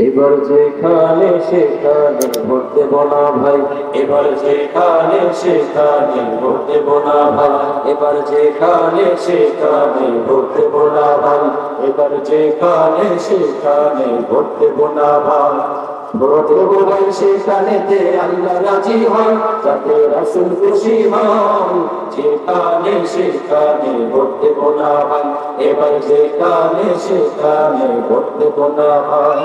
এবার যেখানে সেখানে ভোট দেব না ভাই, এবার যেখানে সেখানে ভোট দেব না ভাই, এবার যেখানে সেখানে ভোট দেব না ভাই, এবার যেখানে সেখানে ভোট দেব না ভাই। ভোট দেব ভাই সেখানেতে আল্লাহ রাজি হয়, যাতে রাসূল খুশি হয়। যেখানে সেখানে ভোট দেব না ভাই, এবার যেখানে সেখানে ভোট দেব না ভাই।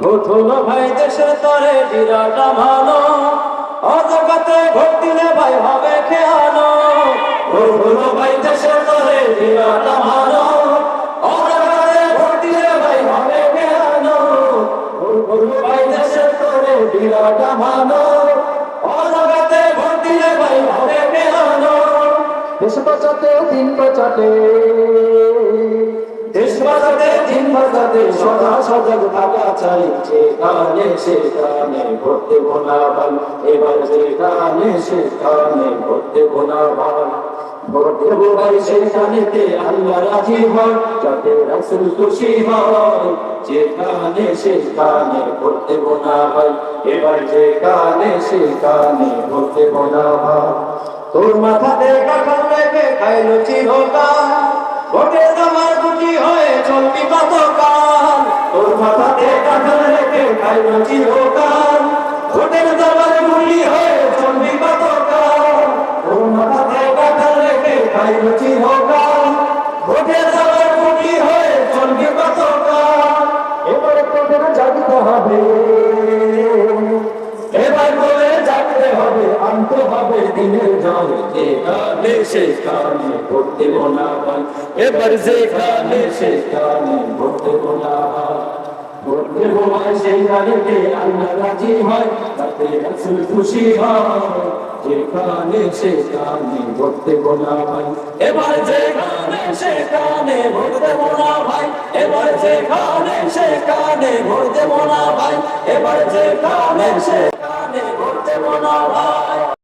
ভোট হলো ভাই দেশের তরে বিরাট ভালো, অজগতে ভোট দিলে ভাই হবে খেয়ানো। ভোট হলো ভাই দেশের তরে বিরাট ভালো, অজগতে ভোট দিলে ভাই হবে খেয়ানো। ভোট হলো ভাই দেশের তরে বিরাট ভালো, অজগতে ভোট দিলে ভাই হবে খেয়ানো। দেশ বাঁচাতে দিন বাঁচাতে, দেশ বাঁচাতে দিন বাঁচাতে সদা সজাগ থাকা চাই। যেখানে সেখানে ভোট দেব না ভাই, এবার যেখানে সেখানে ভোট দেব না ভাই। ভোট দেব ভাই সেখানেতে আল্লাহ রাজি হয়, যাতে রাসূল খুশি হয়। যেখানে সেখানে ভোট দেব না ভাই, এবার যেখানে সেখানে ভোট দেব না ভাই। তোর মাথাতে কাঁঠাল রেখে খাইলো চিরকাল, ভোটের দামার গুটি হয়ে চলবি কতকাল। তোর মাথাতে কাঁঠাল রেখে খাইলো চিরকাল, ভোটের দামার গুটি হয়ে চলবি কতকাল। তোর মাথাতে কাঁঠাল রেখে খাইলো চিরকাল, ভোটের দামার গুটি হয়ে চলবি কতকাল। এবার তোদের জাগতে হবে, এবার তোদের জাগতে হবে, আনতে হবে দিনের জল। যেখানে সেখানে ভোট দেব না ভাই, এবার যেখানে সেখানে ভোট দেব না ভাই। ভোট দেব ভাই সেখানেতে আল্লাহ রাজি হয়, তাতে রাসূল খুশি হয়। যেখানে সেখানে ভোট দেব না ভাই, এবার যেখানে সেখানে ভোট দেব না ভাই, এবার যেখানে সেখানে ভোট দেব না ভাই, এবার যেখানে সেখানে ভোট দেব না ভাই।